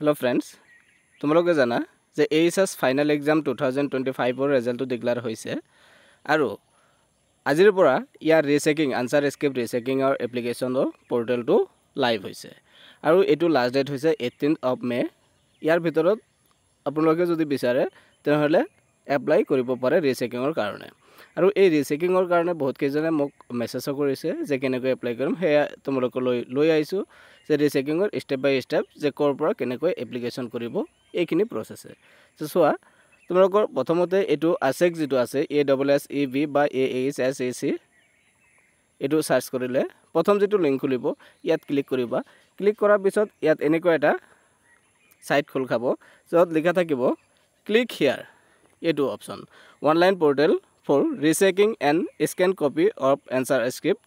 Hello friends, তোমালোকে জানা যে এইচএস ফাইনাল এক্সাম 2025 ৰ ৰিজাল্টটো ডিক্লেয়াৰ হৈছে আৰু আজিৰ পৰা ইয়াৰ ৰিচেকিং আনসাৰ স্ক্ৰিপ্ট ৰিচেকিংৰ এপ্লিকেশনৰ পৰ্টেলটো লাইভ হৈছে আৰু এটো লাষ্ট ডেট হৈছে 18th of May ইয়াৰ ভিতৰত আপোনালোকে যদি বিচাৰে তেনেহলে এপ্লাই কৰিব পাৰে ৰিচেকিংৰ কাৰণে আৰু এই ৰিচেকিংৰ কাৰণে বহুত কেজনে মোক মেছেজ কৰিছে যে কেনেকৈ এপ্লাই কৰিম হেয়া তোমালোকক লৈ আইছো যে ৰিচেকিংৰ স্টেপ বাই স্টেপ যে কৰ পৰা কেনেকৈ এপ্লিকেশন কৰিব এইখিনি প্ৰসেস আছে সোৱা তোমালোকৰ প্ৰথমতে এটো ASEC যেটো আছে ASSEV বা AHSAC এটো সাৰ্চ কৰিলে প্ৰথম যেটো লিংক খুলিব ইয়াত ক্লিক কৰিবা ক্লিক কৰাৰ পিছত ইয়াত এনেকৈ এটা সাইট খোল খাব যত লিখা থাকিব ক্লিক হিয়াৰ এটো option online portal for rechecking and scan copy of answer script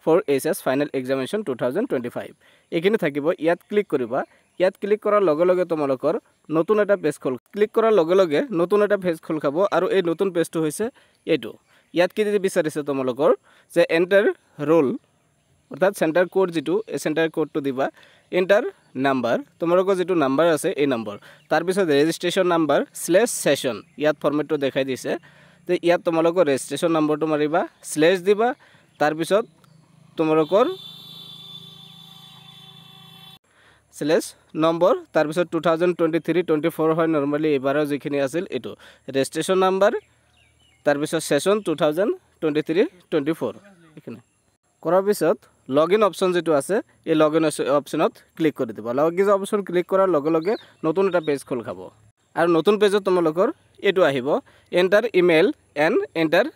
for HS final examination 2025 এখানে থাকিব ইয়াত ক্লিক কৰিবা ইয়াত ক্লিক কৰাৰ লগে লগে তোমালোকৰ নতুন এটা পেজ খোল ক্লিক কৰাৰ লগে লগে নতুন এটা পেজ খোল খাব আৰু এই নতুন পেজটো হৈছে এটো ইয়াত কি দি বিচাৰিছে তোমালোকৰ যে এন্টাৰ ৰোল অৰ্থাৎ সেন্টাৰ কোড যেটো এই সেন্টাৰ কোডটো দিবা এন্টাৰ নাম্বাৰ তোমালোকৰ যেটো নাম্বাৰ আছে এই নম্বৰ তাৰ পিছত ৰেজিষ্ট্ৰেচন নাম্বাৰ /session ইয়াত ফৰমেটটো দেখাই দিছে তে ইয়াত তোমালোকৰ ৰেজিষ্ট্ৰেচন নম্বৰটো মাৰিবা স্লেশ দিবা তাৰ পিছত তোমালোকৰ স্লেশ নম্বৰ তাৰ পিছত 2023-24 হয় নৰমালি এবাৰৰ যিখিনি আছিল এটো ৰেজিষ্ট্ৰেচন নম্বৰ তাৰ পিছত সেশন 2023-24 এখানে কৰাৰ পিছত লগইন অপচন যেটো আছে এই লগইন অপচনত ক্লিক কৰি দিবা লগইন অপচন ক্লিক কৰাৰ লগে লগে নতুন এটা পেজ খোল খাব আৰু নতুন পেজত তোমালোকৰ এটো আহিব enter email and enter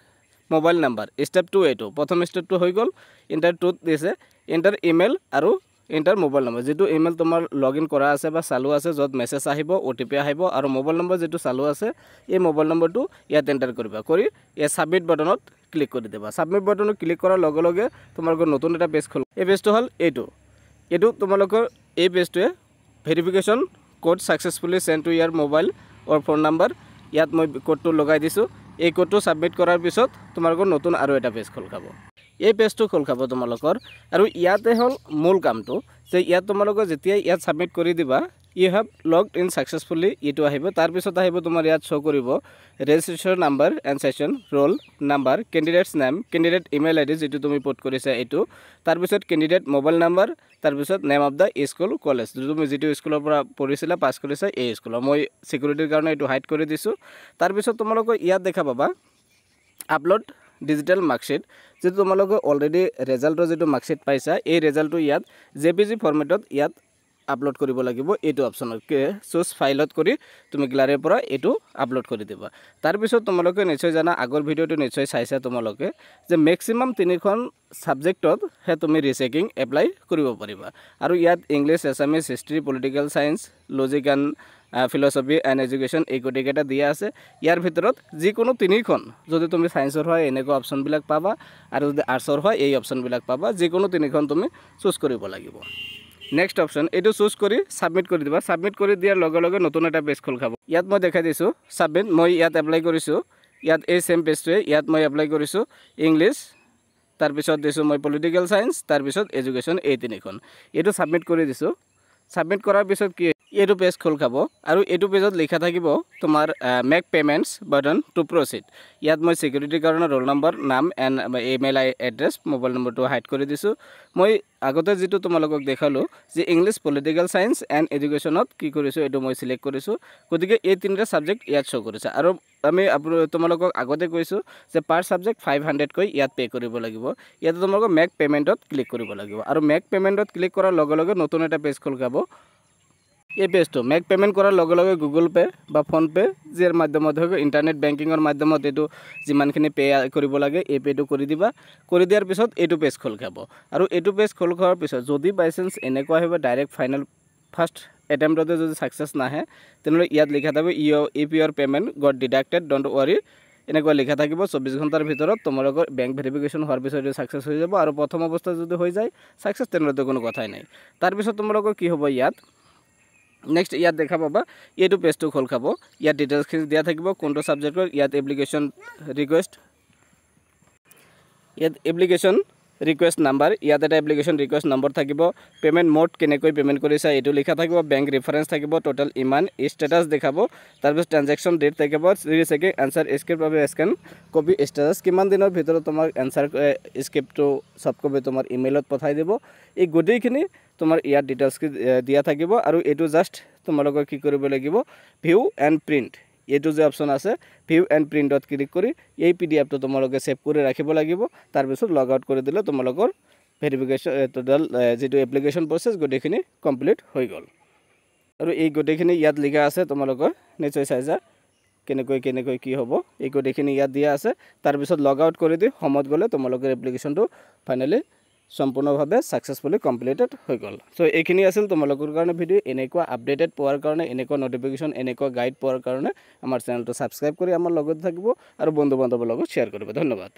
mobile number step 2 এটো প্ৰথম স্টেপটো হৈ গল এন্টাৰ 2 দিছে এন্টাৰ ইমেইল আৰু এন্টাৰ মোবাইল নাম্বাৰ যেটো ইমেইল তোমাৰ লগইন কৰা আছে বা চালু আছে যত মেছেজ আহিব ওটিপি আহিব আৰু মোবাইল নম্বৰ যেটো চালু আছে এই মোবাইল নম্বৰটো ইয়াত এন্টাৰ কৰিবা কৰি এই সাবমিট বাটনত ক্লিক কৰি দিবা সাবমিট বাটনত ক্লিক কৰাৰ লগে লগে তোমালোকৰ নতুন এটা পেজ খোল এই পেজটো হল এটো তোমালোকৰ এই পেজটোৱে verification code successfully send to your mobile or phone number ইয়াত মই কোডটো লগাই দিছো এই কোডটো সাবমিট কৰাৰ পিছত তোমালোকৰ নতুন আৰু এটা পেজ খোল খাব এই পেজটো খোল খাব তোমালোকৰ আৰু ইয়াতে হল মূল কামটো যে ইয়াত তোমালোকৰ যেতিয়া ইয়াত সাবমিট কৰি দিবা you have logged in successfully এটো আহিব তাৰ পিছত আহিব তোমাৰ ইয়াত শো কৰিব registration number and session roll number candidate's name candidate email ID যেটো তুমি পুট কৰিছা এটো তাৰ পিছত ক্যান্ডিডেট মোবাইল নাম্বাৰ তাৰ পিছত name of the school college তুমি যেটো স্কুলৰ পৰা পঢ়িছিলা পাস কৰিছা এই স্কুলৰ মই সিকিউৰিটিৰ কাৰণে এটো হাইড কৰি দিছো তাৰ পিছত তোমালোকৰ ইয়াত দেখা পাবা আপলোড ডিজিটাল মাৰ্কশিট যেটো তোমালোকৰ অলৰেডি ৰিজাল্টৰ যেটো মাৰ্কশিট পাইছা এই ৰিজাল্টটো ইয়াত জেপিজি ফৰমেটত ইয়াত আপলোড কৰিব লাগিব এটো অপচনত চুজ ফাইলত কৰি তুমি গ্যালাৰীৰ পৰা এটো আপলোড কৰি দিবা তাৰ পিছত তোমালোকে নিশ্চয় জানা আগৰ ভিডিওটো নিশ্চয় চাইছা তোমালোকে যে ম্যাক্সিমাম 3খন সাবজেক্টত হে তুমি ৰিচেকিং এপ্লাই কৰিব পাৰিবা আৰু ইয়াত English Assamese history political science logic and philosophy and education এই কোটিকেটা দিয়া আছে ইয়াৰ ভিতৰত যিকোনো 3খন যদি তুমি সায়েন্সৰ হয় এনেকুৱা অপচন বিলাক পাবা আৰু যদি আৰ্টছৰ হয় এই অপচন বিলাক পাবা যিকোনো 3খন তুমি চুজ কৰিব লাগিব নেক্সট অপশন এটো চুজ কৰি সাবমিট কৰি দিবা সাবমিট কৰি দিয়াৰ লগে লগে নতুন এটা পেজ খোল খাব ইয়াত মই দেখাই দিছো সাবমিট মই ইয়াত এপ্লাই কৰিছো ইয়াত এই সেম পেজটোৱে ইয়াত মই এপ্লাই কৰিছো ইংলিশ তাৰ পিছত দিছো মই পলিটিক্যাল সায়েন্স তাৰ পিছত এডুকেশন এই 3খন এটো সাবমিট কৰি দিছো সাবমিট কৰাৰ পিছত কি এটো পেজ খোল খাব আৰু এটো পেজত লিখা থাকিব তোমাৰ মেক পেমেন্টস বাটন টু প্ৰসিড ইয়াত মই সিকিউৰিটিৰ কাৰণে ৰোল নম্বৰ নাম এন্ড ইমেইল এড্ৰেছ মোবাইল নম্বৰটো হাইড কৰি দিছো মই আগতে যেটো তোমালোকক দেখালো যে ইংলিশ পলিটিক্যাল সায়েন্স এন্ড এডুকেশনত কি কৰিছো এটো মই সিলেক্ট কৰিছো গতিকে এই তিনটা সাবজেক্ট ইয়াত শো কৰিছে আৰু আমি তোমালোকক আগতে কৈছো যে পাৰ সাবজেক্ট 500 কৈ ইয়াত পে কৰিব লাগিব ইয়াত তোমালোকক মেক পেমেন্টত ক্লিক কৰিব লাগিব আৰু মেক পেমেন্টত ক্লিক কৰাৰ লগে লগে নতুন এটা পেজ খোল খাব এই পেজটো মেক পেমেন্ট কৰাৰ লগে লগে গুগল পে বা ফোন পে যিৰ মাধ্যমত হয় ইন্টাৰনেট বেংকিংৰ মাধ্যমত এটো যিমানখিনি পে কৰিব লাগে এই পেটো কৰি দিবা কৰি দিয়াৰ পিছত এটো পেজ খোল খাব আৰু এটো পেজ খোল খোৱাৰ পিছত যদি বাই চান্স এনেকুৱা হ'ব ডাইৰেক্ট ফাইনাল ফাৰ্স্ট এটেম্পটতে যদি সাকসেস নাহে তেনলে ইয়াত লিখা থাকিব if your payment got deducted don't worry এনেকুৱা লিখা থাকিব 24 ঘণ্টাৰ ভিতৰত তোমালোকৰ বেংক ভেৰিফিকেশন হোৱাৰ পিছত সাকসেস হৈ যাব আৰু প্ৰথম অৱস্থাত যদি হৈ যায় সাকসেস তেনলে কোনো কথাই নাই তাৰ পিছত তোমালোকৰ কি হ'ব ইয়াত নেক্সট ইয়াত দেখা পাবা এটো পেজটো খোল খাব ইয়াত ডিটেইলস খিনি দিয়া থাকিব কোনটো সাবজেক্টৰ ইয়াত এপ্লিকেশন ৰিকোয়েস্ট ইয়াত এপ্লিকেশন ৰিকুৱেষ্ট নাম্বাৰ ইয়াত এটা এপ্লিকেশ্যন ৰিকুৱেষ্ট নম্বৰ থাকিব পে'মেণ্ট মোড কেনেকৈ পে'মেণ্ট কৰিছা এইটো লিখা থাকিব বেংক ৰেফাৰেঞ্চ থাকিব টোটেল ইমান ষ্টেটাছ দেখাব তাৰপিছত ট্ৰানজেকশ্যন ডেট থাকিব 3 ছেকেণ্ড এনচাৰ স্ক্ৰিপ্ট বাবে স্কেন কপি ষ্টেটাছ কিমান দিনৰ ভিতৰত তোমাৰ এনচাৰ স্ক্ৰিপ্টটো চফ্ট কপি তোমাৰ ইমেইলত পঠাই দিব এই গোটেইখিনি তোমাৰ ইয়াত ডিটেইলছ দিয়া থাকিব আৰু এইটো জাষ্ট তোমালোকৰ কি কৰিব লাগিব ভিউ এণ্ড প্ৰিণ্ট এইটো যে অপশ্যন আছে ভিউ এণ্ড প্ৰিণ্টত ক্লিক কৰি এই পিডিএফটো তোমালোকে সেভ কৰি ৰাখিব লাগিব তাৰপিছত লগ আউট কৰি দিলে তোমালোকৰ ভেৰিফিকেশ্যন টোটাল যেটো এপ্লিকেশ্যন প্ৰসেছ গোটেইখিনি কমপ্লিট হৈ গ'ল আৰু এই গোটেইখিনি ইয়াত লিখা আছে তোমালোকৰ নিশ্চয় চাইছা কেনেকৈ কি হ'ব এই গোটেইখিনি ইয়াত দিয়া আছে তাৰপিছত লগ আউট কৰি দি সময়ত গ'লে তোমালোকৰ এপ্লিকেশ্যনটো ফাইনালি সম্পূৰ্ণভাৱে সাকসেসফুলি কমপ্লিটেড হৈ গ'ল সো এইখিনি আছিল তোমালোকৰ কাৰণে ভিডিও এনেকুৱা আপডেটেড পোৱাৰ কাৰণে এনেকুৱা নটিফিকেশ্যন এনেকুৱা গাইড পোৱাৰ কাৰণে আমাৰ চেনেলটো সাবস্ক্ৰাইব কৰি আমাৰ লগত থাকিব আৰু বন্ধু বান্ধৱৰ লগত শ্বেয়াৰ কৰিব ধন্যবাদ